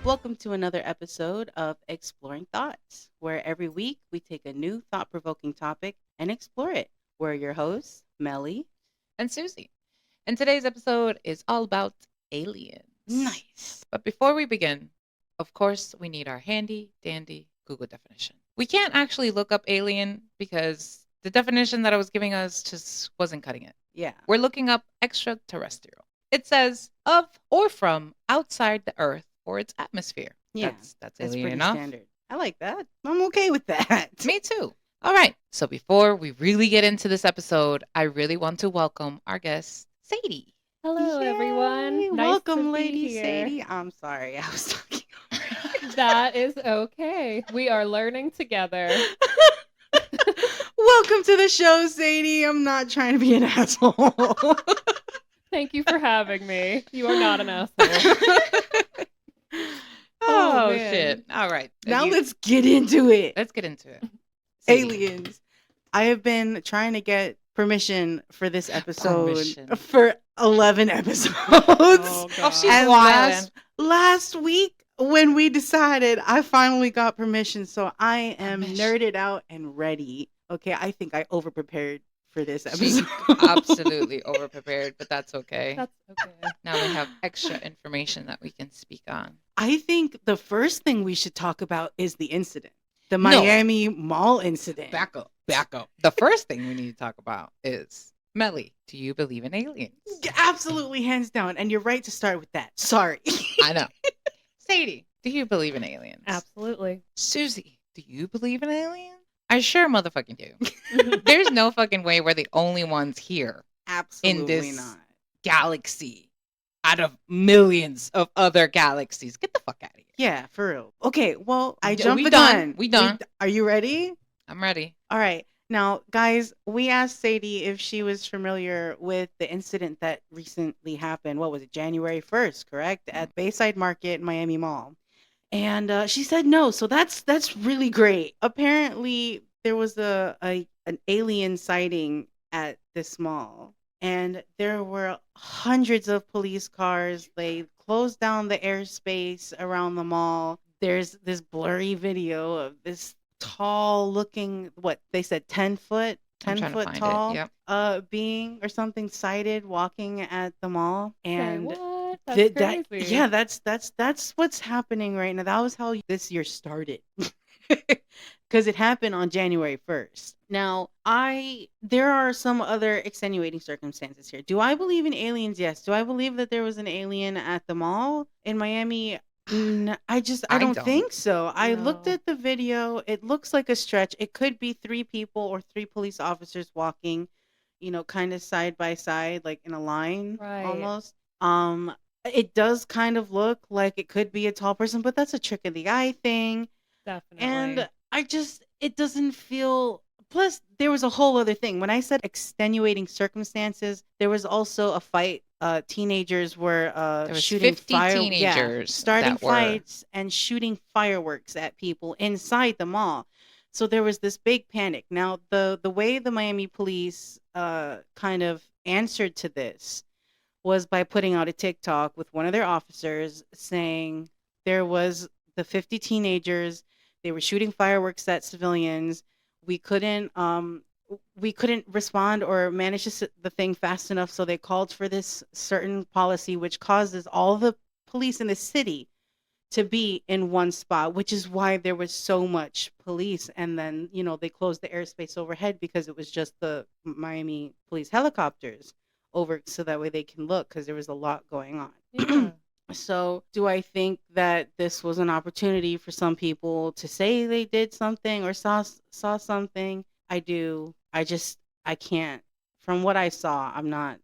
Welcome to another episode of Exploring Thoughts, where every week we take a new thought provoking topic and explore it. We're your hosts, Melly and Susie. And today's episode is all about aliens. Nice. But before we begin, of course, we need our handy dandy Google definition. We can't actually look up alien because the definition that I was giving us just wasn't cutting it. Yeah. We're looking up extraterrestrial. It says of or from outside the Earth or its atmosphere. Yeah. That's That's alien pretty enough. standard. I like that. I'm okay with that. Me too. All right. So before we really get into this episode, I really want to welcome our guest, Sadie. Hello, Yay. everyone. Nice Welcome, to Lady be here. Sadie. I'm sorry. I was talking. That is okay. We are learning together. Welcome to the show, Sadie. I'm not trying to be an asshole. Thank you for having me. You are not an asshole. Oh, man. shit. All right. Now let's get into it. Let's get into it. Aliens. I have been trying to get permission for this episode Permission. for 11 episodes. Oh, God. she's and wildin'. last week when we decided, I finally got permission. So I am Permission. nerded out and ready. Okay, I think I overprepared for this She episode. absolutely overprepared, but that's okay. That's okay. Now we have extra information that we can speak on. I think the first thing we should talk about is the incident. The No. Miami Mall incident. Back up. The first thing we need to talk about is, Melly, do you believe in aliens? Absolutely, hands down. And you're right to start with that. Sorry. I know. Sadie, do you believe in aliens? Absolutely. Susie, do you believe in aliens? I sure motherfucking do. There's no fucking way we're the only ones here Absolutely this- not. galaxy out of millions of other galaxies. Get the fuck out of here. Yeah, for real. Okay, well, I Yeah, jumped we the done. gun. We done. Are you ready? I'm ready. All right. Now, guys, we asked Sadie if she was familiar with the incident that recently happened. What was it? January 1st, correct? At Bayside Market, Miami Mall. And she said no. So that's really great. Apparently, there was an alien sighting at this mall. And there were hundreds of police cars. They closed down the airspace around the mall. There's this blurry video of this tall looking, what they said, 10 foot, I'm 10 trying to foot find it, tall yep. being or something sighted walking at the mall. And Okay, what? That's that, crazy. yeah, that's what's happening right now. That was how this year started. Because it happened on January 1st. Now, there are some other extenuating circumstances here. Do I believe in aliens? Yes. Do I believe that there was an alien at the mall in Miami? I don't don't. think so. I looked No. at the video. It looks like a stretch. It could be 3 people or 3 police officers walking, kind of side by side, like in a line Right. almost. It does kind of look like it could be a tall person, but that's a trick of the eye thing. Definitely. And it doesn't feel. Plus, there was a whole other thing. When I said extenuating circumstances, there was also a fight. Teenagers were There was shooting 50 teenagers starting that were- fights and shooting fireworks at people inside the mall. So there was this big panic. Now, the way the Miami police kind of answered to this was by putting out a TikTok with one of their officers saying there was the 50 teenagers. They were shooting fireworks at civilians. We couldn't respond or manage the thing fast enough, so they called for this certain policy, which causes all the police in the city to be in one spot, which is why there was so much police. And then, they closed the airspace overhead because it was just the Miami police helicopters over, so that way they can look, because there was a lot going on. yeah. So, do I think that this was an opportunity for some people to say they did something or saw something? I do. I can't. From what I saw, I'm not.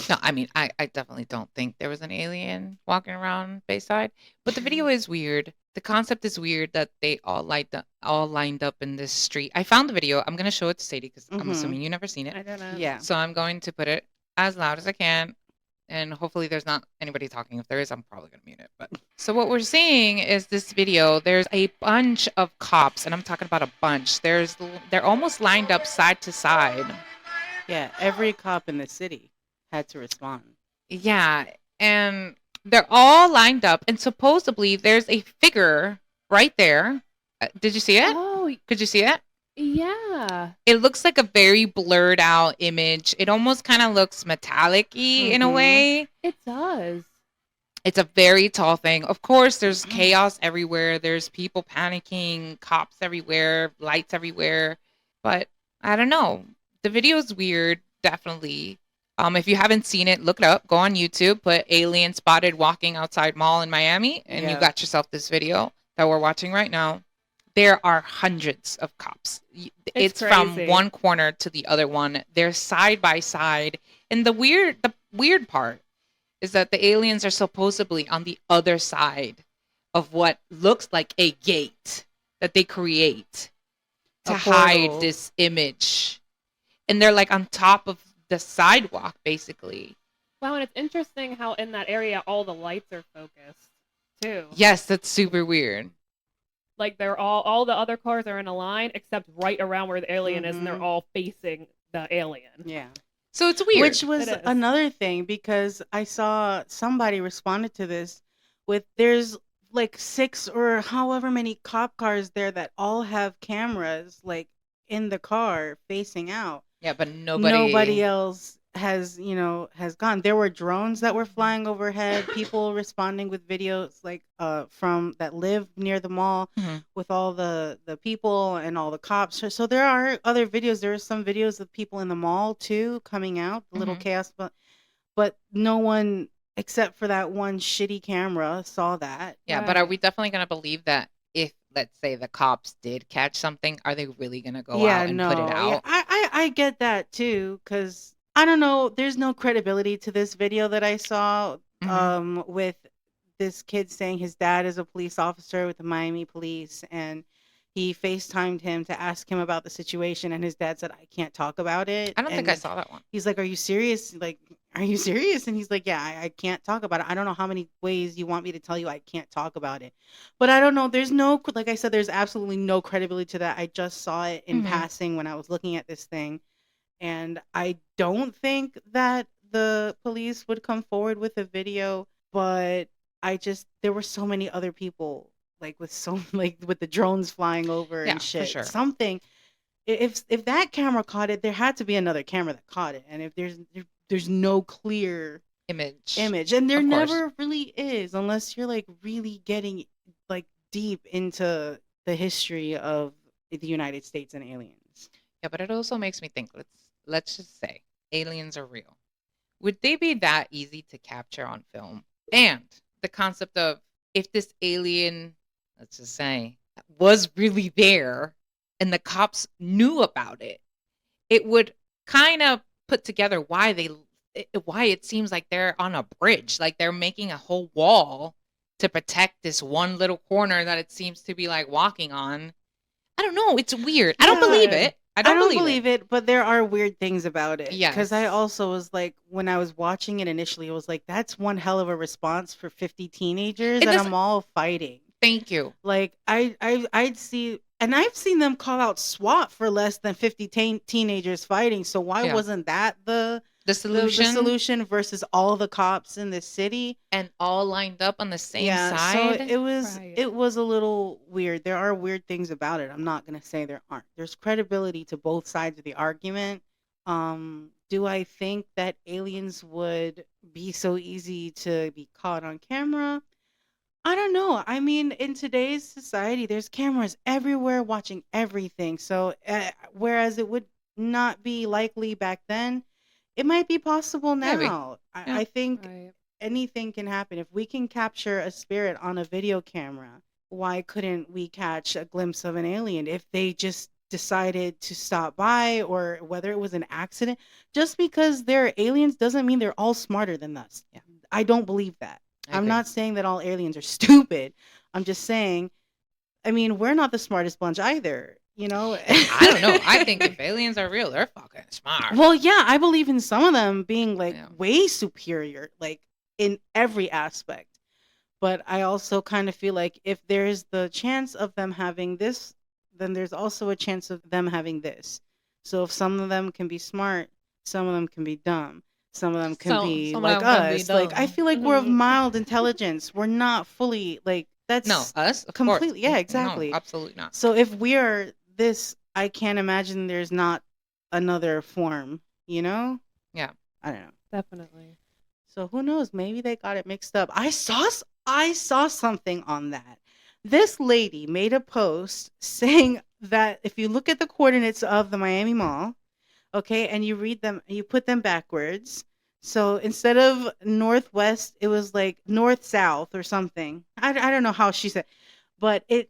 No, I mean, I definitely don't think there was an alien walking around Bayside. But the video is weird. The concept is weird that they all lined up in this street. I found the video. I'm going to show it to Sadie because I'm Mhm. assuming you never seen I it. don't know. Yeah. So I'm going to put it as loud as I can. And hopefully there's not anybody talking. If there is, I'm probably going to mute it. But so what we're seeing is this video. There's a bunch of cops, and I'm talking about a bunch. They're almost lined up side to side. Yeah. Every cop in the city had to respond. Yeah, and They're all lined up, and supposedly there's a figure right there. Did you see it? Oh, Could you see it? yeah. It looks like a very blurred out image. It almost kind of looks metallic-y in a way. It does. It's a very tall thing. Of course, there's chaos everywhere. There's people panicking, cops everywhere, lights everywhere. But I don't know. The video is weird, definitely. If you haven't seen it, look it up. Go on YouTube, put alien spotted walking outside mall in Miami, and you got yourself this video that we're watching right now. There are hundreds of cops. It's from crazy. one corner to the other one. They're side by side. And the weird part is that the aliens are supposedly on the other side of what looks like a gate that they create to hide this image. And they're like on top of the sidewalk, basically. Wow, and it's interesting how in that area all the lights are focused, too. Yes, that's super weird. Like they're all the other cars are in a line except right around where the alien is, and they're all facing the alien. Yeah. So it's weird. Which was another thing, because I saw somebody responded to this with there's like 6 or however many cop cars there that all have cameras like in the car facing out. Yeah, but nobody else has gone. There were drones that were flying overhead, people responding with videos like from that live near the mall with all the people and all the cops. So there are other videos. There are some videos of people in the mall too coming out, the little chaos, but no one except for that one shitty camera saw that. Yeah, but are we definitely going to believe that if, let's say, the cops did catch something, are they really going to go out and put it out? Yeah, I get that too, because I don't know, there's no credibility to this video that I saw with this kid saying his dad is a police officer with the Miami police, and he FaceTimed him to ask him about the situation, and his dad said, I can't talk about it. I don't think I saw that one. He's like, are you serious? Like, are you serious? And he's like, yeah, I can't talk about it. I don't know how many ways you want me to tell you I can't talk about it. But I don't know. There's no, like I said, there's absolutely no credibility to that. I just saw it in passing when I was looking at this thing. And I don't think that the police would come forward with a video, but there were so many other people like with the drones flying over and shit. For sure. Something, if that camera caught it, there had to be another camera that caught it. And if there's no clear image, and there never really is, unless you're like really getting like deep into the history of the United States and aliens. Yeah, but it also makes me think, let's just say aliens are real. Would they be that easy to capture on film? And the concept of if this alien, let's just say, was really there and the cops knew about it, it would kind of put together why it seems like they're on a bridge, like they're making a whole wall to protect this one little corner that it seems to be like walking on. I don't know. It's weird. I don't believe it. I don't believe it, but there are weird things about it. Yeah. Because I also was like, when I was watching it initially, it was like, that's one hell of a response for 50 teenagers at a mall fighting. Thank you. Like, I'd see, and I've seen them call out SWAT for less than 50 teenagers fighting. So why wasn't that the solution versus all the cops in the city and all lined up on the same side? So it was a little weird. There are weird things about it. I'm not gonna say there aren't. There's credibility to both sides of the argument. Do I think that aliens would be so easy to be caught on camera? I don't know. I mean, in today's society, there's cameras everywhere watching everything. So whereas it would not be likely back then, it might be possible now. I think anything can happen. If we can capture a spirit on a video camera, why couldn't we catch a glimpse of an alien if they just decided to stop by, or whether it was an accident? Just because they're aliens doesn't mean they're all smarter than us. Yeah. I don't believe that. I'm not saying that all aliens are stupid. I'm just saying, I mean, we're not the smartest bunch either. You know, I don't know. I think if aliens are real, they're fucking smart. Well, yeah, I believe in some of them being like way superior, like in every aspect. But I also kind of feel like if there's the chance of them having this, then there's also a chance of them having this. So if some of them can be smart, some of them can be dumb. some of them can be Some of like them can be us. Like, I dumb. feel like we're of mild intelligence. We're not fully like that's No, us, of completely, course. yeah, No, exactly. absolutely not. So if we are this, I can't imagine there's not another form, you know? Yeah. I don't know. Definitely. So who knows? Maybe they got it mixed up. I saw something on that. This lady made a post saying that if you look at the coordinates of the Miami Mall, okay, and you read them, you put them backwards. So instead of northwest, it was like north south or something. I don't know how she said, but it.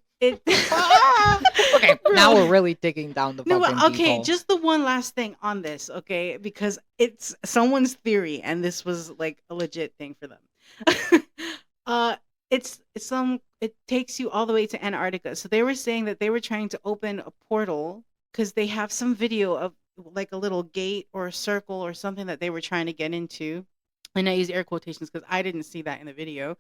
Okay, now Bro. we're really digging down the No, fucking but deep okay, hole. just the one last thing on this, okay? Because it's someone's theory, and this was like a legit thing for them. uh, it takes you all the way to Antarctica. So they were saying that they were trying to open a portal because they have some video of like a little gate or a circle or something that they were trying to get into. And I use air quotations because I didn't see that in the video.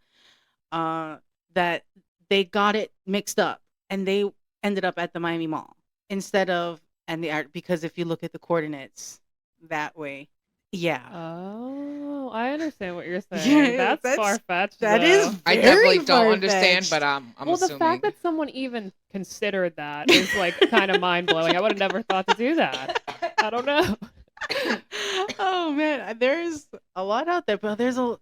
Uh, that they got it mixed up and they ended up at the Miami Mall instead of and the art because if you look at the coordinates that way, yeah, Oh, I understand what you're yeah, saying. That's that's far fetched. that is I very definitely don't understand, far-fetched. but I'm Well, the assuming. fact that someone even considered that is like kind of mind blowing. I would have never thought to do that. I don't know. Oh man, there's a lot out there, but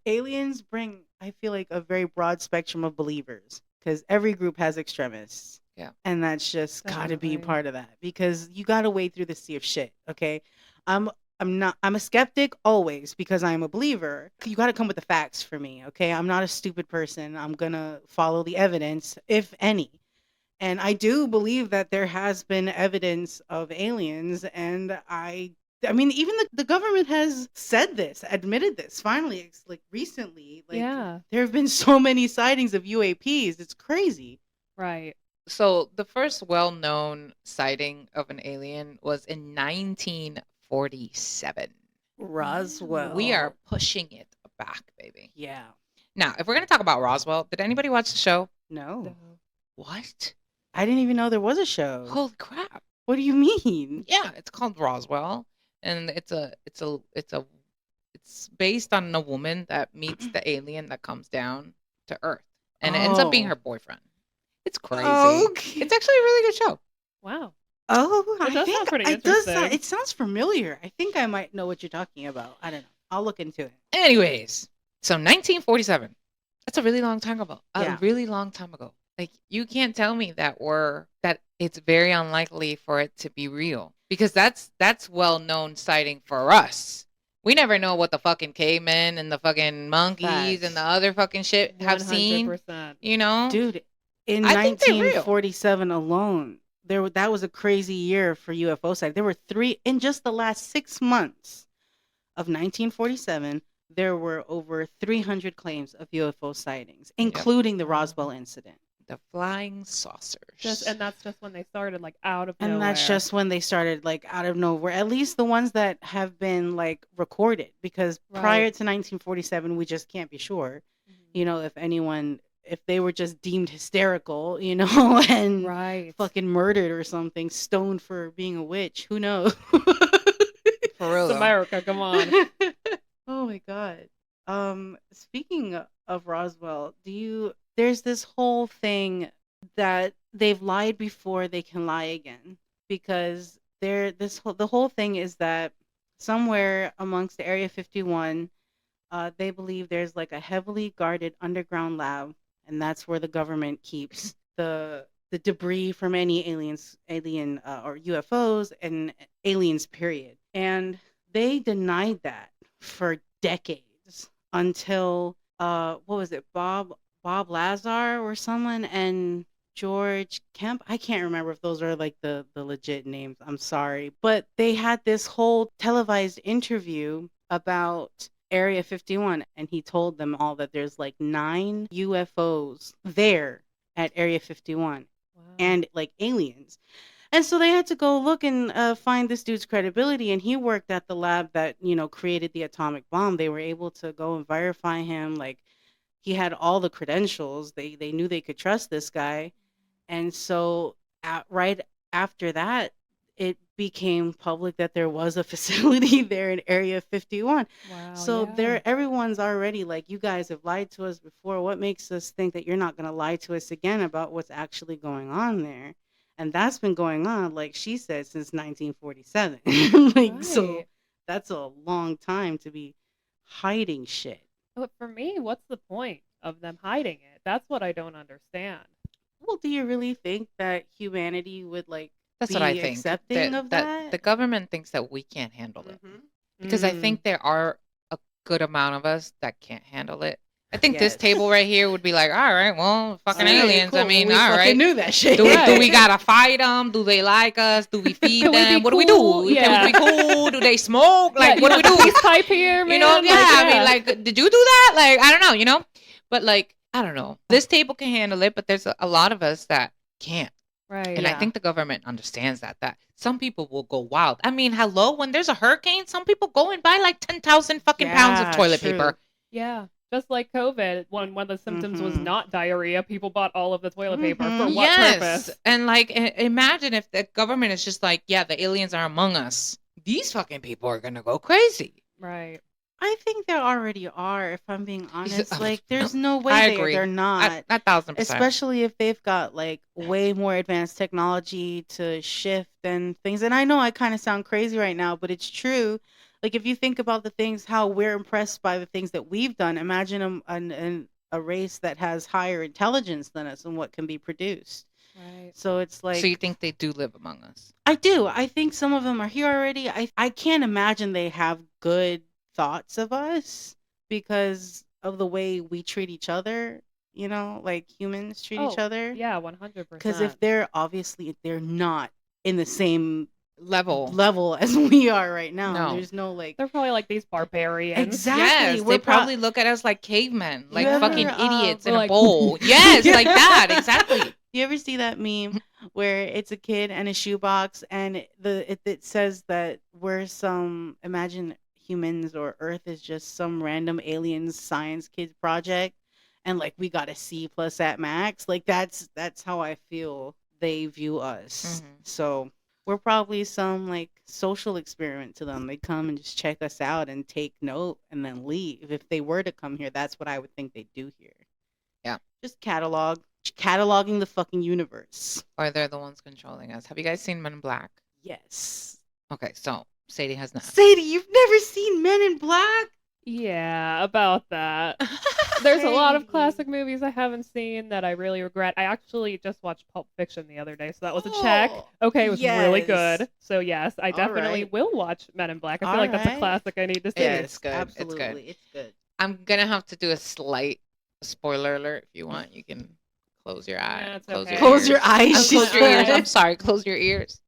aliens bring I feel like a very broad spectrum of believers because every group has extremists. Yeah. And that's just got to be Definitely. part of that because you got to wade through the sea of shit, okay? I'm I'm a skeptic always because I'm a believer. You got to come with the facts for me, okay? I'm not a stupid person. I'm going to follow the evidence if any. And I do believe that there has been evidence of aliens and I mean, even the government has said this, admitted this. Finally, it's like recently, like Yeah. there have been so many sightings of UAPs. It's crazy. Right. So the first well-known sighting of an alien was in 1947. Roswell. We are pushing it back, baby. Yeah. Now, if we're going to talk about Roswell, did anybody watch the show? No. No. What? I didn't even know there was a show. Holy crap. What do you mean? Yeah, it's called Roswell, and it's based on a woman that meets the alien that comes down to Earth, and it ends up being Oh. her boyfriend. It's crazy. Okay. It's actually a really good show. Wow. Oh, It I does think sound pretty it does. interesting. It sounds familiar. I think I might know what you're talking about. I don't know. I'll look into it. Anyways, so 1947. That's a really long time ago. Yeah. A really long time ago. Like you can't tell me that it's very unlikely for it to be real because that's well-known sighting for us. We never know what the fucking cavemen and the fucking monkeys Facts. and the other fucking shit have seen. 100%. You know, Dude, in I think they're real. 1947 alone, that was a crazy year for UFO sites. There were 3 in just the last 6 months of 1947. There were over 300 claims of UFO sightings, including the Roswell incident. The flying saucers. And that's just when they started, like out of And nowhere. that's just when they started, like out of nowhere. At least the ones that have been like recorded, because prior to 1947, we just can't be sure. You know, if they were just deemed hysterical, you know, and fucking murdered or something, stoned for being a witch. Who knows? For real, It's America, come on. Oh my god. Speaking of Roswell, there's this whole thing that they've lied before they can lie again because the whole thing is that somewhere amongst the Area 51, they believe there's like a heavily guarded underground lab, and that's where the government keeps the debris from any alien or UFOs and aliens period. And they denied that for decades until what was it, Bob Lazar or someone and George Kemp. I can't remember if those are like the legit names. I'm sorry. But they had this whole televised interview about Area 51, and he told them all that there's like 9 UFOs there at Area 51. Wow. And like aliens. And so they had to go look and find this dude's credibility. And he worked at the lab that, you know, created the atomic bomb. They were able to go and verify him. Like, he had all the credentials. They knew they could trust this guy. And so right after that, it became public that there was a facility there in Area 51. Wow. So yeah. everyone's already like, you guys have lied to us before. What makes us think that you're not going to lie to us again about what's actually going on there? And that's been going on, like she said, since 1947. Like, so Right. that's a long time to be hiding shit. But for me, what's the point of them hiding it? That's what I don't understand. Well, do you really think that humanity would like That's be what I think. accepting of That the that? government thinks that we can't handle it. Mhm. Because I Mm. think there are a good amount of us that can't handle it. I think this Yes. table right here would be like, all right, well, fucking All right, aliens. cool. I mean, we all fucking right. knew that shit. Do we Right. gotta fight them? Do they like us? Do we feed Can we them? be What do we cool? do? Yeah. Can we be cool? Do they smoke? Like, Yeah, what do we you have do? the peace pipe here, man. You know, yeah. Like, I mean, like, did you do that? Like, I don't know, you know? But like, I don't know. This table can handle it, but there's a lot of us that can't. right. And I Yeah. think the government understands that some people will go wild. I mean, hello, when there's a hurricane, some people go and buy like 10,000 fucking pounds of Yeah, toilet true. paper. Yeah. Just like COVID, when one of the symptoms was Mhm. not diarrhea, people bought all of the toilet paper. For Mhm. what Yes. purpose? And like, imagine if the government is just like, yeah, the aliens are among us. These fucking people are going to go crazy. Right. I think there already are, if I'm being honest. Oh, Like, there's no way I agree. they're not. A 1,000%. Especially if they've got like way more advanced technology to shift and things. And I know I kind of sound crazy right now, but it's true. Like, if you think about the things, how we're impressed by the things that we've done, imagine a race that has higher intelligence than us and what can be produced. Right. So it's like, So you think they do live among us? I do. I think some of them are here already. I can't imagine they have good thoughts of us because of the way we treat each other, you know, like humans treat each Oh, other. Yeah, 100%. Because if they're not in the same Level. as we are right now, No. there's no like They're probably like these barbarians. exactly. Yes, we're they probably look at us like cavemen, like ever, fucking idiots in we're a like- bowl. Yes, like that, exactly. You ever see that meme where it's a kid and a shoebox and it says that we're some imagine humans or Earth is just some random aliens science kids project and like we got a C+ at max. Like that's how I feel they view us. Mhm. So we're probably some like social experiment to them. They come and just check us out and take note and then leave. If they were to come here, that's what I would think they'd do here. Yeah. Just cataloging the fucking universe. Or they're the ones controlling us. Have you guys seen Men in Black? Yes. Okay, so Sadie has not. Sadie, you've never seen Men in Black? Yeah, about that. There's a lot of Sadie. classic movies I haven't seen that I really regret. I actually just watched Pulp Fiction the other day, so that was a check. Okay, it was really yes. good. So yes, I All definitely right. will watch Men in Black. I feel All like that's a right. classic I need to see. It is good. Absolutely. It's good. It's good. I'm gonna have to do a slight spoiler alert. If you want, you can close your eye. Yeah, it's close okay. your Close ears. your eyes. she Close your ears. said. I'm sorry. Close your ears.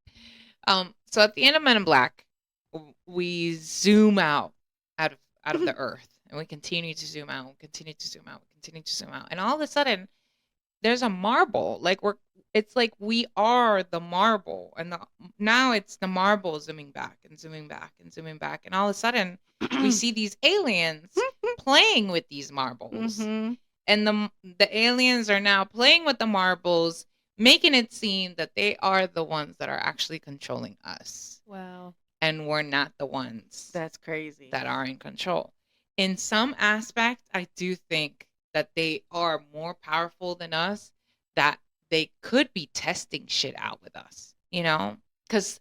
So at the end of Men in Black, we zoom out of the Earth, and we continue to zoom out, continue to zoom out, continue to zoom out, and all of a sudden, there's a marble. Like it's like we are the marble, and now it's the marble zooming back and zooming back and zooming back, and all of a sudden, we see these aliens playing with these marbles. Mhm. And the aliens are now playing with the marbles, making it seem that they are the ones that are actually controlling us. Wow. And we're not the ones That's crazy. that are in control. In some aspect, I do think that they are more powerful than us, that they could be testing shit out with us, you know? Because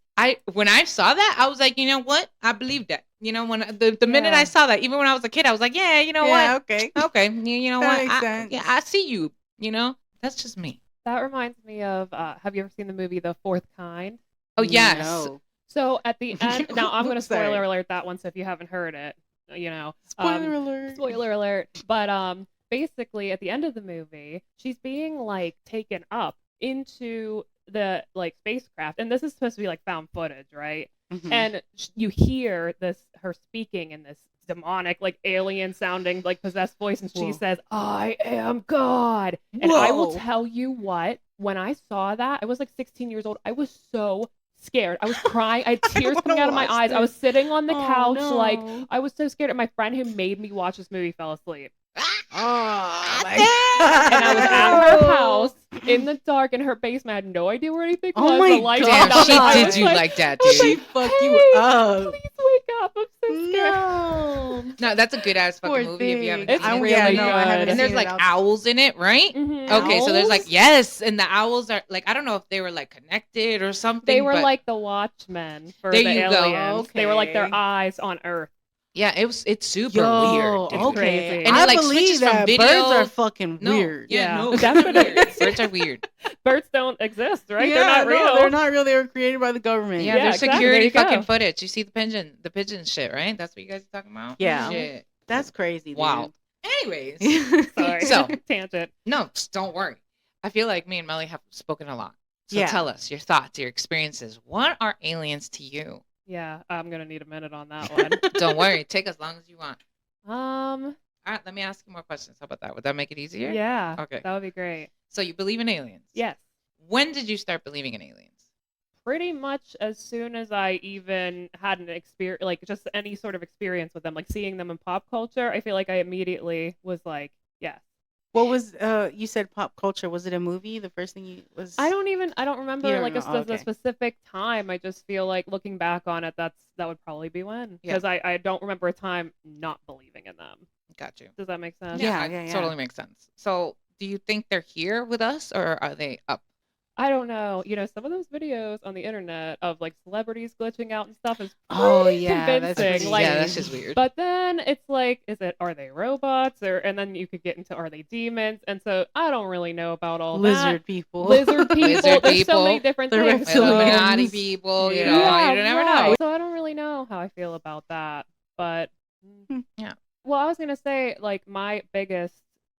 when I saw that, I was like, you know what? I believe that. You know, when the minute Yeah. I saw that, even when I was a kid, I was like, yeah, you know yeah, what? okay. Okay, you know That what? makes sense. Yeah, I see you. You know, that's just me. That reminds me of have you ever seen the movie The Fourth Kind? Oh yes. No. So at the end, now I'm going to Sorry. spoiler alert that one. So if you haven't heard it, you know, Spoiler alert. spoiler alert. But basically at the end of the movie, she's being like taken up into the like spacecraft, and this is supposed to be like found footage, right? Mhm. And you hear her speaking in this demonic, like alien sounding, like possessed voice, and she Whoa. says, "I am God." And I will Whoa. tell you what, when I saw that, I was like 16 years old. I was so scared. I was crying. I had tears coming out of my watch eyes. I was sitting on the Oh, couch, like no. I was so scared. And my friend who made me watch this movie fell asleep. Oh my And I was god. at her house in the dark in her basement. I had no idea where anything Oh was. my The lights God. were Damn, not she on. I did was you like that, I was dude. She like, fucked hey, you up. please wake up. I'm so scared. No. No, that's a good ass fucking Poor movie if you haven't thing. It's seen it. really no, I haven't good. And there's seen like it. owls in it, right? Mhm. Okay, so there's like Owls? yes, and the owls are like I don't know if they were like connected or something. They were but like the Watchmen for There the you go. aliens. They were like their Okay. eyes on Earth. yeah, it's super Yo, weird. Dude. It's okay. crazy. And I it, like, believe switches from that video- birds are fucking No, weird. yeah, no, Definitely. birds are weird. Birds don't exist, right? Yeah, They're not no, real. they're not real. They were created by the government. Yeah, Yeah, there's exactly. security There you fucking go. footage. You see the pigeon shit, right? That's what you guys are talking about. Yeah. Shit. That's crazy. Dude. Wow. Anyways, Sorry. So- Tangent. no, just don't worry. I feel like me and Melly have spoken a lot. So Yeah. tell us your thoughts, your experiences. What are aliens to you? Yeah, I'm gonna need a minute on that one. Don't worry. Take as long as you want. um, All right, let me ask you more questions. How about that? Would that make it easier? yeah. Okay. That would be great. So you believe in aliens? Yes. When did you start believing in aliens? Pretty much as soon as I even had an experience, like just any sort of experience with them, like seeing them in pop culture, I feel like I immediately was like, yes. What was you said pop culture? Was it a movie? The first thing you was I don't remember You don't like know. Oh, a okay. specific time. I just feel like looking back on it, that would probably be when, Yeah. because I don't remember a time not believing in them. Got you. Does that make sense? Yeah, it yeah. Totally makes sense. So do you think they're here with us or are they up? I don't know. You know, some of those videos on the internet of like celebrities glitching out and stuff is Oh pretty yeah, that's convincing. pretty Like, yeah, that's just weird. but then it's like, are they robots, and then you could get into, are they demons? And so I don't really know about all lizard people. that. Lizard people. Lizard There's so many people, different the things. reptilians. Illuminati people, you know, Yeah. you never right. know. So I don't really know how I feel about that. But Yeah. Well, I was gonna say, like, my biggest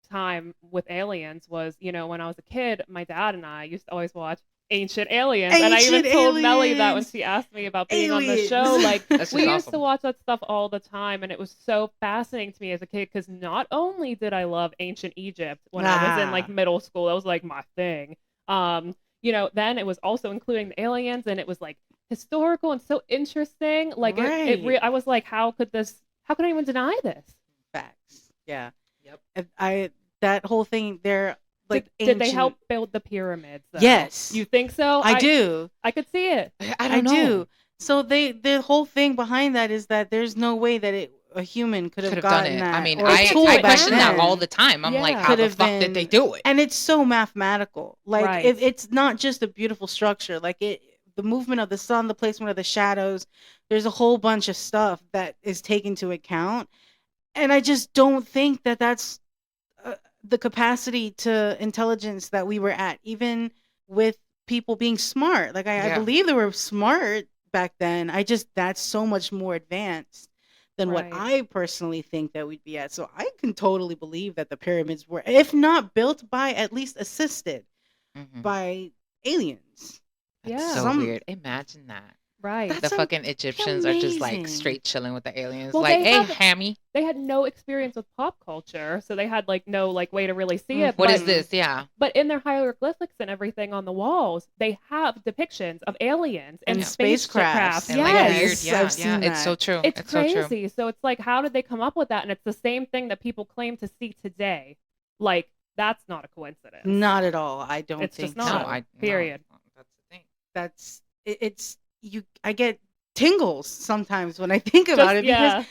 time with aliens was, when I was a kid, my dad and I used to always watch Ancient Aliens, and I even Ancient told Melly that when Aliens. she asked me about being on the Aliens. show. Like, That's we just used to awesome. watch that stuff all the time, and it was so fascinating to me as a kid because not only did I love ancient Egypt when I was in like middle school, that was like my thing. Then it was also including the aliens, and it was like historical and so interesting. Like, Right. I was like, how could anyone deny this? Facts. Yeah. Yep. That whole thing. They're like Did they ancient- help build the pyramids? Though? Yes. You think so? I do. I could see it. I don't know. do. So the whole thing behind that is that there's no way that a human could have Could have done gotten it. that. I mean, or a I tool back question that then. all the time. I'm like, Yeah. how Could the have fuck been- did they do it? And it's so mathematical. Like Right. it's not just a beautiful structure. Like the movement of the sun, the placement of the shadows. There's a whole bunch of stuff that is taken into account, and I just don't think that that's the capacity to intelligence that we were at, even with people being smart. Like I Yeah. believe they were smart back then. That's so much more advanced than what Right. I personally think that we'd be at. So I can totally believe that the pyramids were, if not built by, at least assisted Mhm. by aliens. That's Yeah. so Some- weird. Imagine that. Right. That's The fucking Egyptians are just like amazing. straight chilling with the aliens. Well, like, they hey, have- Hammy, They had no experience with pop culture, so they had like no like way to really see it. what but, is this? Yeah. But in their hieroglyphics and everything on the walls, they have depictions of aliens and And spacecraft. spacecrafts. And Yes. like weird, yeah, I've seen it's so that. true. It's so true. crazy. So it's like, how did they come up with that? And it's the same thing that people claim to see today. Like, that's not a coincidence. Not at all. I don't It's think just not. so. Period. That's the thing. It's you. I get tingles sometimes when I think about it because,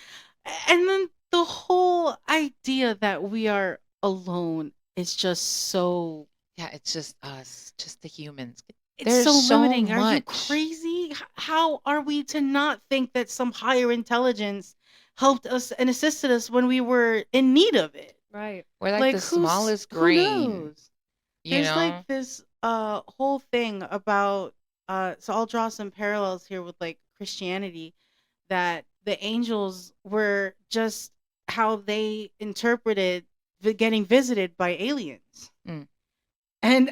and then the whole idea that we are alone is just so. Yeah, it's just us, just the humans. It's There's so so limiting. Are you much. crazy? How are we to not think that some higher intelligence helped us and assisted us when we were in need of it? Right. We're like the who's- smallest who grain. knows? You There's know? like this whole thing about so I'll draw some parallels here with like Christianity, that the angels were just how they interpreted getting visited by aliens. Mm. And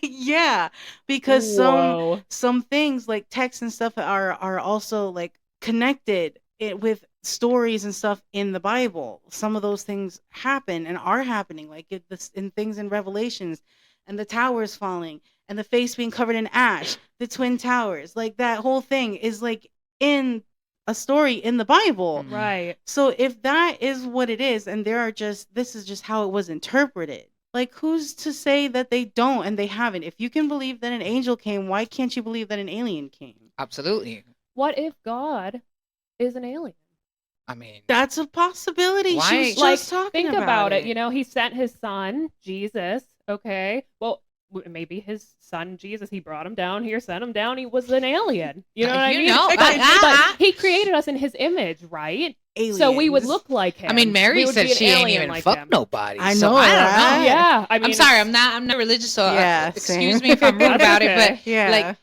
yeah, because Whoa. some things like texts and stuff are also like connected with stories and stuff in the Bible. Some of those things happen and are happening, like in things in Revelations, and the towers falling, and the face being covered in ash, the twin towers, like that whole thing is like in a story in the Bible. Mhm. Right. So if that is what it is, and this is just how it was interpreted. Like, who's to say that they don't and they haven't? If you can believe that an angel came, why can't you believe that an alien came? Absolutely. What if God is an alien? I mean, That's a possibility. She Why- was just Like, talking think about about it. it. You know, he sent his son, Jesus. Okay. Well, maybe his son, Jesus, he brought him down here, sent him down. He was an alien. You know what I You mean? know, But he created us in his image, right? So we would Aliens. look like him. I mean, We Mary would said be an she ain't alien even like fucked him. nobody. I so know, I don't right? know. Yeah. I mean, I'm sorry. I'm not religious, so Yeah, excuse same. me if I'm rude That's about it. okay. But Yeah. like,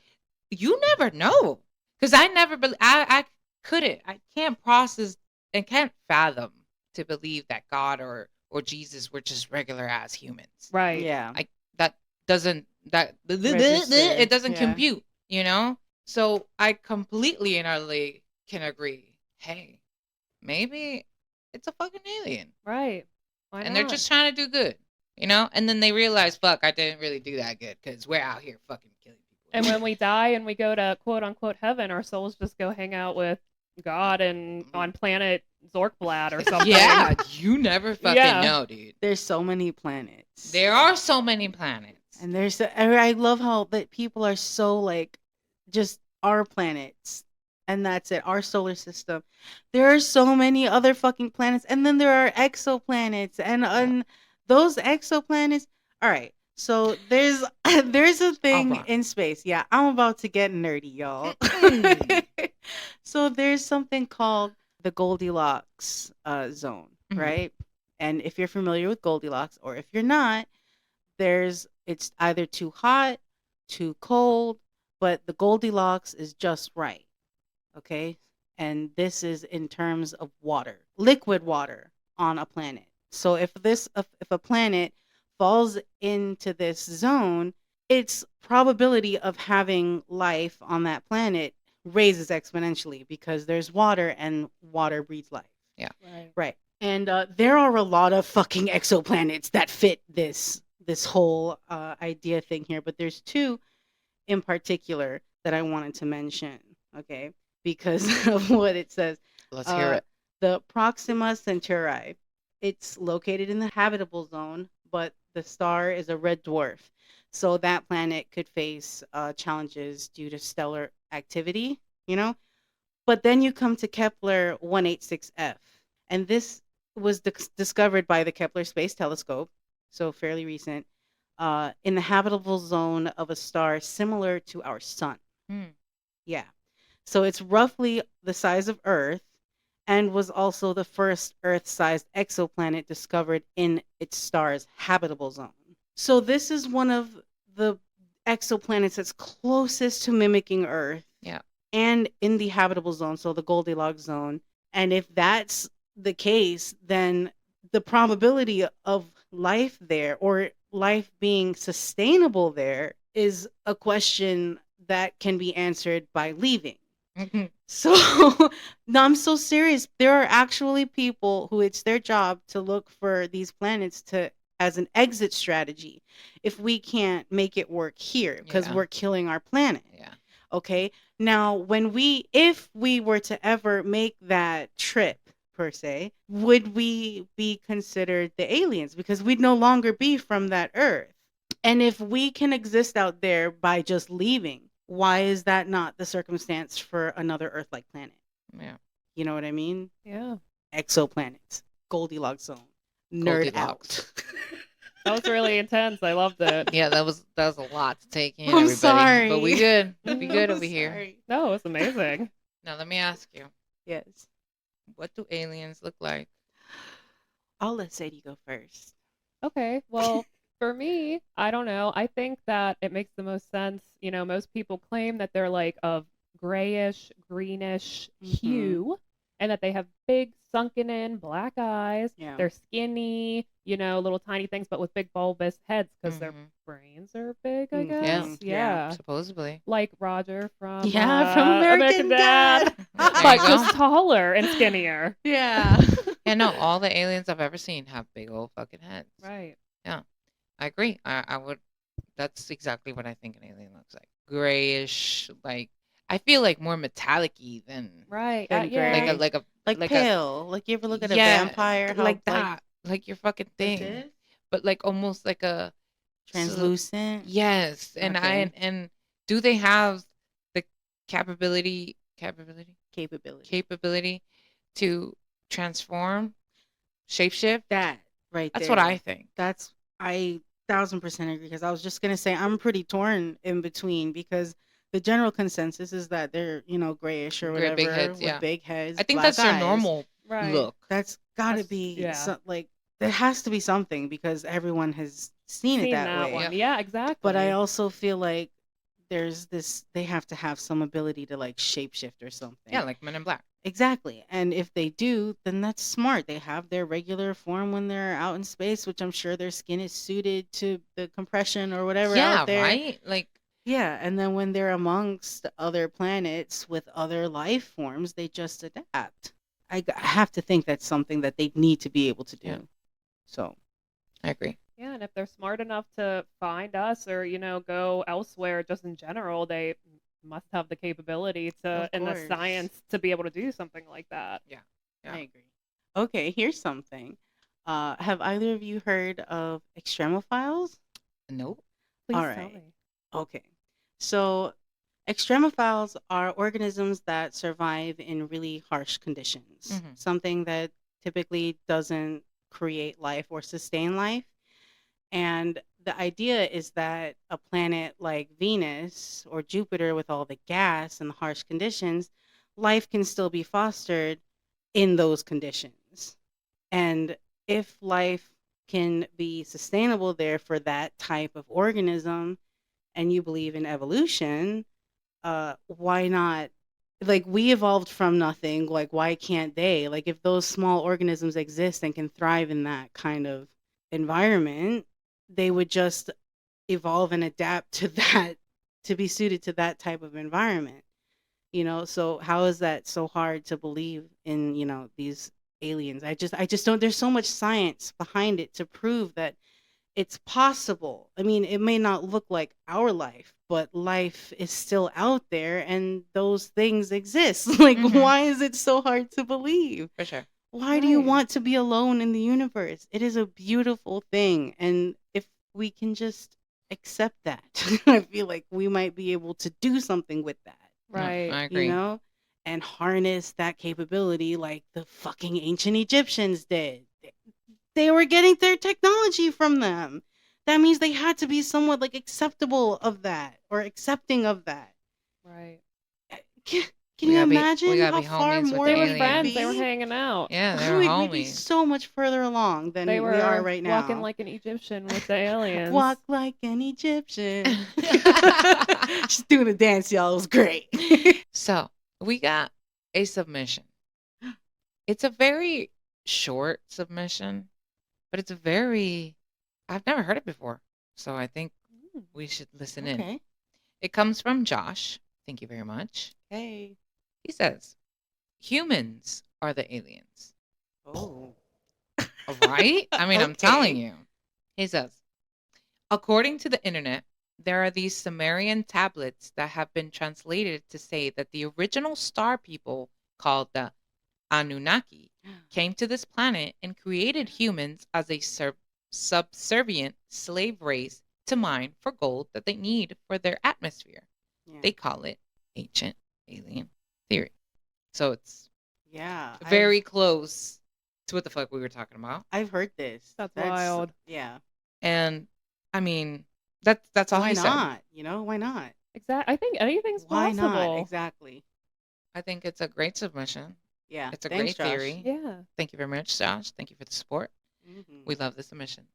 you never know, because I never. I couldn't. I can't process and can't fathom to believe that God or Jesus were just regular ass humans. Right. Yeah. That doesn't Register. it doesn't Yeah. compute, you know. So I completely and utterly can agree. Hey, maybe it's a fucking alien, Right. Why and not? they're just trying to do good, you know. And then they realize, fuck, I didn't really do that good because we're out here fucking killing people. And when we die and we go to quote unquote heaven, our souls just go hang out with God and on planet Zorkblad or something. Yeah, you never fucking Yeah. know, dude. There's so many planets. There are so many planets. And I love how that people are so like just our planets. And that's it, our solar system. There are so many other fucking planets. And then there are exoplanets. And those exoplanets. All right. So there's a thing Alright. in space. Yeah, I'm about to get nerdy, y'all. So there's something called the Goldilocks zone, Mhm. right? And if you're familiar with Goldilocks, or if you're not, it's either too hot, too cold, but the Goldilocks is just right. Okay? And this is in terms of water, liquid water on a planet. So if a planet falls into this zone, its probability of having life on that planet raises exponentially because there's water and water breeds life. Right. Right. And there are a lot of fucking exoplanets that fit this whole idea thing here, but there's two in particular that I wanted to mention, okay? Because of what it says. Let's hear it. The Proxima Centauri. It's located in the habitable zone, but the star is a red dwarf. So that planet could face challenges due to stellar activity, you know? But then you come to Kepler 186f, and this was discovered by the Kepler Space Telescope, so fairly recent, in the habitable zone of a star similar to our sun. Yeah. So it's roughly the size of Earth and was also the first Earth-sized exoplanet discovered in its star's habitable zone. So this is one of the exoplanets that's closest to mimicking Earth. Yeah. And in the habitable zone, so the Goldilocks zone. And if that's the case, then the probability of life there or life being sustainable there is a question that can be answered by leaving. Mhm. So, no, I'm so serious. There are actually people who it's their job to look for these planets as an exit strategy if we can't make it work here because Yeah. we're killing our planet. Yeah. Okay. Now, if we were to ever make that trip per se, would we be considered the aliens? Because we'd no longer be from that Earth. And if we can exist out there by just leaving, why is that not the circumstance for another Earth-like planet? Yeah. You know what I mean? Yeah. Exoplanets, Goldilocks zone, nerd Goldilocks. out. That was really intense. I loved it. Yeah, that was a lot to take in, I'm everybody. sorry. But we good. We good I'm over here. sorry. No, it was amazing. Now let me ask you, Yes. what do aliens look like? I'll let Sadie go first. Okay. Well, for me, I don't know. I think that it makes the most sense. You know, most people claim that they're like of grayish, greenish hue and that they have big, sunken in black eyes. Yeah. They're skinny, you know, little tiny things, but with big bulbous heads because their Mhm. brains are big, I Mhm. guess. Yeah. Yeah. Supposedly. Like Roger from From American Dad. There but you go. just taller and skinnier. Yeah. Yeah, no, all the aliens I've ever seen have big old fucking heads. Right. I agree. I would. That's exactly what I think an alien looks like. Grayish, like I feel like more metallic-y than Right. Then Yeah. like a gray. like a Like like a pale. Like you ever look at a yeah, vampire? How like like that, like your fucking that's thing, it? but like almost like a Translucent. yes, and Okay. do they have the capability Capability. capability to transform, shapeshift? That right That's what I there. think. That's I 1000% agree because I was just gonna say I'm pretty torn in between because the general consensus is that they're, grayish or Great big whatever heads, with yeah. big heads, I think black that's their eyes. normal Right. look. That's gotta That's be yeah. like there has to be something because everyone has seen it Seen that that way. one. Yep. Yeah, But I exactly. also feel like there's this they have to have some ability to like shapeshift or something. Yeah, like Men in Black. Exactly. And if they do, then that's smart. They have their regular form when they're out in space, which I'm sure their skin is suited to the compression or whatever Yeah, out there. right? Like Yeah. And then when they're amongst other planets with other life forms, they just adapt. I have to think that's something that they need to be able to do. Yeah. So, I agree. Yeah, and if they're smart enough to find us or, go elsewhere just in general, they must have the capability to of and the course. science to be able to do something like that. Yeah. I agree. Okay, here's something. Have either of you heard of extremophiles? Nope. Please All tell right. me. Okay. So, extremophiles are organisms that survive in really harsh conditions, Mhm. something that typically doesn't create life or sustain life. And the idea is that a planet like Venus or Jupiter, with all the gas and the harsh conditions, life can still be fostered in those conditions. And if life can be sustainable there for that type of organism, and you believe in evolution, why not? Like we evolved from nothing. Like why can't they? Like if those small organisms exist and can thrive in that kind of environment, they would just evolve and adapt to that to be suited to that type of environment. So how is that so hard to believe in, these aliens? I just don't there's so much science behind it to prove that it's possible. I mean, it may not look like our life, but life is still out there and those things exist. Like, Mhm. why is it so hard to believe? For sure. Why do you Right. want to be alone in the universe? It is a beautiful thing. And if we can just accept that, I feel like we might be able to do something with that, No, Right. I you agree. know, and harness that capability like the fucking ancient Egyptians did. They were getting their technology from them. That means they had to be somewhat like acceptable of that or accepting of that. Right. Can, can We you gotta be imagine how homies far with more the They were we would friends. aliens. They were be? hanging out. Yeah, they're We'd be homies. so much further along They than we are were right walking now. like an Egyptian with the aliens. Walk like an Egyptian. Just doing the dance, y'all. It was great. So we got a submission. It's a very short submission, but it's a very I've never heard it before. So I think Mm. we should listen in. Okay. It comes from Josh. Thank you very much. Hey. He says, humans are the aliens. Oh. Right? I mean, I'm telling Okay. you. He says, according to the internet, there are these Sumerian tablets that have been translated to say that the original star people, called the Anunnaki, came to this planet and created humans as a subservient slave race to mine for gold that they need for their atmosphere. Yeah. They call it ancient alien theory. So it's Yeah. very close to what the fuck we were talking about. I've heard this. That's wild. Yeah. And I mean, that's all Why he said. not? Why not? I think anything's Why possible. not? Exactly. I think it's a great submission. Yeah. It's a Thanks, great Josh. theory. Yeah. Thank you very much, Josh. Thank you for the support. Mhm. We love the submissions.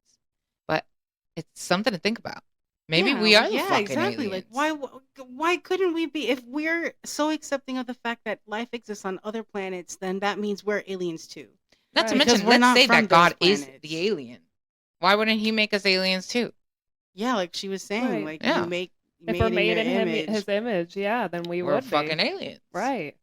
But it's something to think about. Maybe we Yeah, are the yeah, fucking exactly. aliens. Like, why couldn't we be? If we're so accepting of the fact that life exists on other planets, then that means we're aliens too. Not to Right. Because mention, we're let's not say from that God those is planets. the alien. Why wouldn't he make us aliens too? Yeah, like she was saying, Right. like Yeah. you make If we're made your in him, image. his image, yeah, then we We're would fucking be. aliens. Right.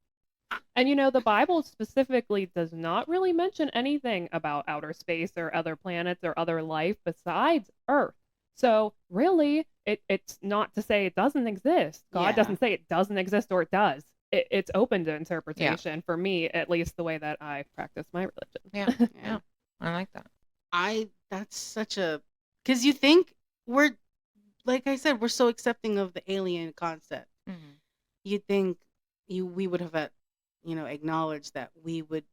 And the Bible specifically does not really mention anything about outer space or other planets or other life besides Earth. So really, it's not to say it doesn't exist. God Yeah. doesn't say it doesn't exist or it does. It's open to interpretation for me, at least the way that I practice my religion. Yeah. Yeah. I like that. That's such a, because you think we're, like I said, we're so accepting of the alien concept. Mhm. You think we would have, acknowledged that we would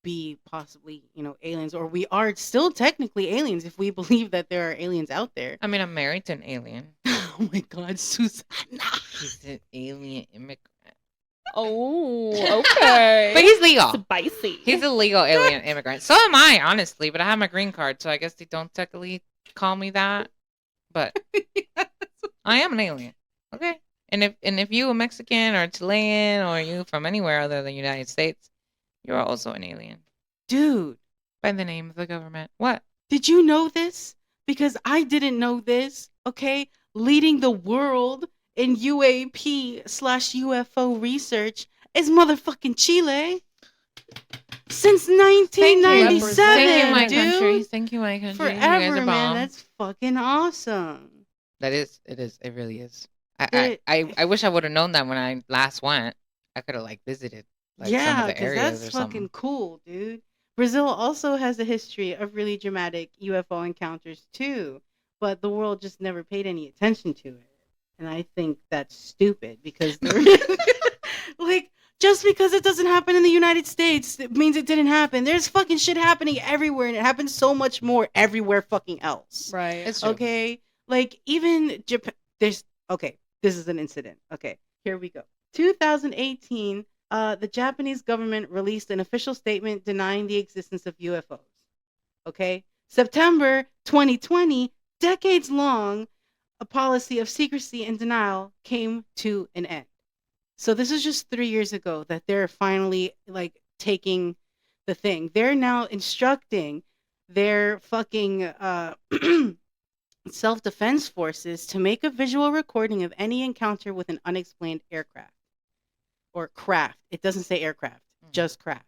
be possibly, aliens, or we are still technically aliens if we believe that there are aliens out there. I mean, I'm married to an alien. Oh my God, Susanna. He's an alien immigrant. Oh, okay. But he's legal. Spicy. He's a legal alien immigrant. So am I, honestly, but I have my green card, so I guess they don't technically call me that. But I am an alien. Okay. And if you a Mexican or a Chilean or you from anywhere other than the United States, you're also an alien. Dude, By the name of the government. What? did you know this? Because I didn't know this. Okay, leading the world in UAP/UFO research is motherfucking Chile. Since 1997, Thank you, my dude. country. Thank you, my country. You guys Forever, are man. bomb. That's fucking awesome. That is. It is. It really is. I wish I would have known that when I last went. I could have visited some Yeah, of the because areas that's or fucking something. cool, dude. Brazil also has a history of really dramatic UFO encounters too, but the world just never paid any attention to it. And I think that's stupid because just because it doesn't happen in the United States, it means it didn't happen. There's fucking shit happening everywhere, and it happens so much more everywhere fucking else. Right. It's true. Okay, even Japan. This is an incident. Okay, here we go. 2018, the Japanese government released an official statement denying the existence of UFOs. Okay, September 2020, decades long, a policy of secrecy and denial came to an end. So this is just 3 years ago that they're finally taking the thing. They're now instructing their fucking self-defense forces to make a visual recording of any encounter with an unexplained aircraft or craft. It doesn't say aircraft, just craft.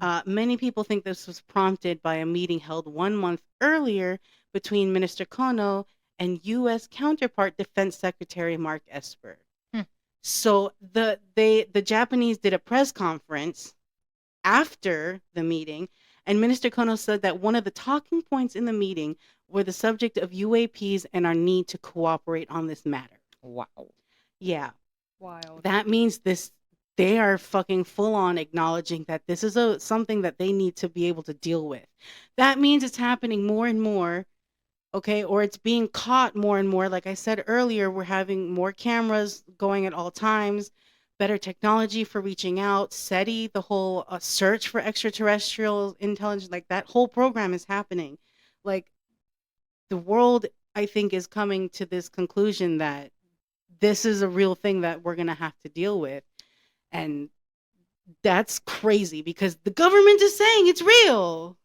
Wow. Many people think this was prompted by a meeting held 1 month earlier between Minister Kono and U.S. counterpart Defense Secretary Mark Esper. So the Japanese did a press conference after the meeting, and Minister Kono said that one of the talking points in the meeting were the subject of UAPs and our need to cooperate on this matter. Wow. Yeah. Wild. That means they are fucking full on acknowledging that this is something that they need to be able to deal with. That means it's happening more and more, okay, or it's being caught more and more. Like I said earlier, we're having more cameras going at all times, better technology for reaching out, SETI, the whole search for extraterrestrial intelligence, that whole program is happening. The world, I think, is coming to this conclusion that this is a real thing that we're going to have to deal with. And that's crazy because the government is saying it's real.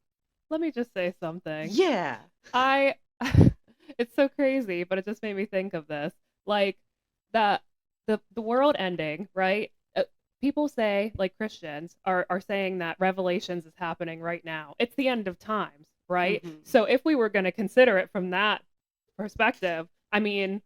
Let me just say something. Yeah. It's so crazy, but it just made me think of this. The world ending, right? People say, Christians are saying that Revelations is happening right now. It's the end of times, right? Mhm. So if we were going to consider it from that perspective, I mean,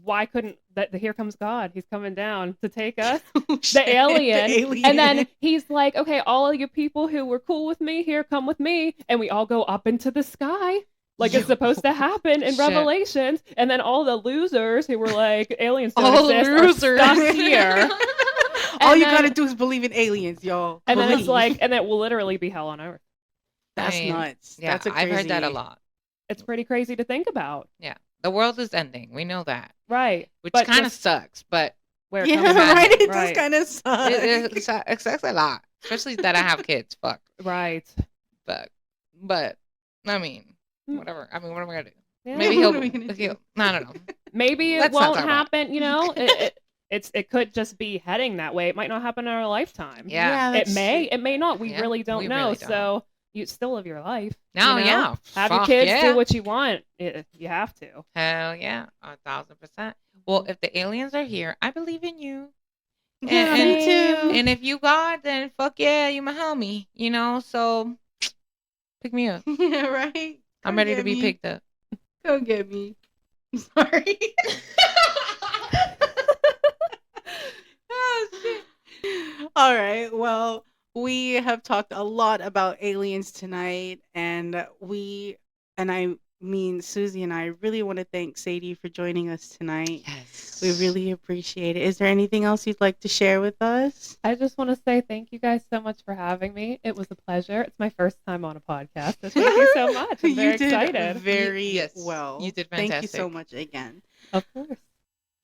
why couldn't that? Here comes God. He's coming down to take us, the alien. And then he's like, okay, all of you people who were cool with me, here, come with me, and we all go up into the sky. It's supposed to happen in Shit. Revelations, and then all the losers who were like, aliens don't All exist losers. are stuck here. All And you then- gotta do is believe in aliens, y'all. And then Believe. and it will literally be hell on earth. That's I mean, nuts. Yeah, That's I've heard that a lot. It's pretty crazy to think about. Yeah. The world is ending. We know that. Right. Which But kind of just sucks, but where it Yeah, comes from. right. It Right. just kind of sucks. it sucks a lot. Especially that I have kids. Fuck. Right. But I mean, Mm. whatever. I mean, what am I gonna do? Yeah. Maybe What are we gonna he'll do? I don't know. Maybe it Let's not won't talk about happen, it could just be heading that way. It might not happen in our lifetime. Yeah. It may not. We Yeah, really don't we know. really don't. So you still live your life. No, you know? yeah. Have your Fuck kids yeah. do what you want. You have to. Hell yeah. 1,000%. Well, if the aliens are here, I believe in you. Yeah, and, me too. And if you God, then fuck yeah, you my homie. So pick me up. Yeah, right. I'm Come ready get to be me. picked up. Don't get me. I'm sorry. Oh, shit. All right. Well, we have talked a lot about aliens tonight, and I mean, Susie and I really want to thank Sadie for joining us tonight. Yes. We really appreciate it. Is there anything else you'd like to share with us? I just want to say thank you guys so much for having me. It was a pleasure. It's my first time on a podcast, so thank you so much. I'm very You did excited. very Yes, well. you did Thank you so fantastic. much again. Of course.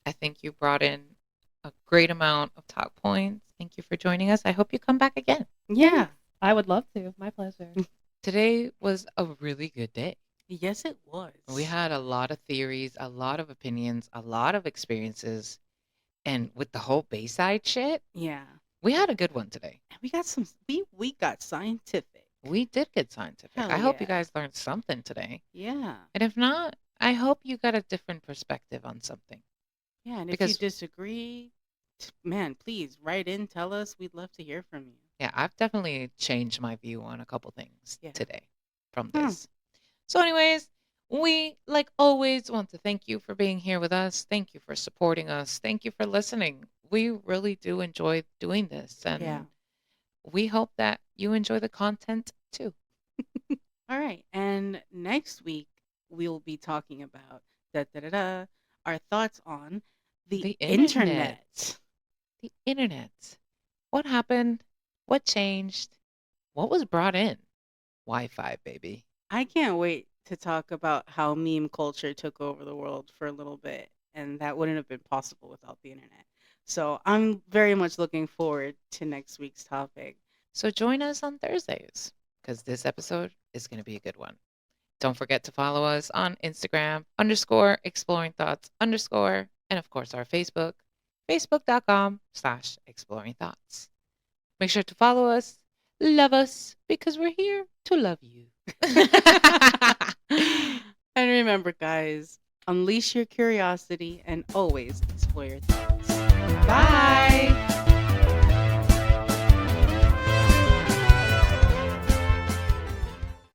I think you brought in a great amount of talk points. Thank you for joining us. I hope you come back again. Yeah. I would love to. My pleasure. Today was a really good day. Yes, it was. We had a lot of theories, a lot of opinions, a lot of experiences. And with the whole Bayside shit, Yeah. we had a good one today. And we got we got scientific. We did get scientific. Hell I hope you yeah. guys learned something today. Yeah. And if not, I hope you got a different perspective on something. Yeah, and if Because- you disagree, man, please write in, tell us. We'd love to hear from you. Yeah, I've definitely changed my view on a couple things Yeah. today from Hmm. this. So, anyways, we, like always, want to thank you for being here with us. Thank you for supporting us. Thank you for listening. We really do enjoy doing this. And Yeah. we hope that you enjoy the content too. All right. And next week we'll be talking about our thoughts on the internet. The internet. What happened? What changed? What was brought in? Wi-Fi, baby. I can't wait to talk about how meme culture took over the world for a little bit, and that wouldn't have been possible without the internet. So I'm very much looking forward to next week's topic. So join us on Thursdays because this episode is going to be a good one. Don't forget to follow us on Instagram _exploring thoughts _ and of course our Facebook, facebook.com/exploring thoughts. Make sure to follow us, love us, because we're here to love you. And remember, guys, unleash your curiosity and always explore your thoughts. Bye.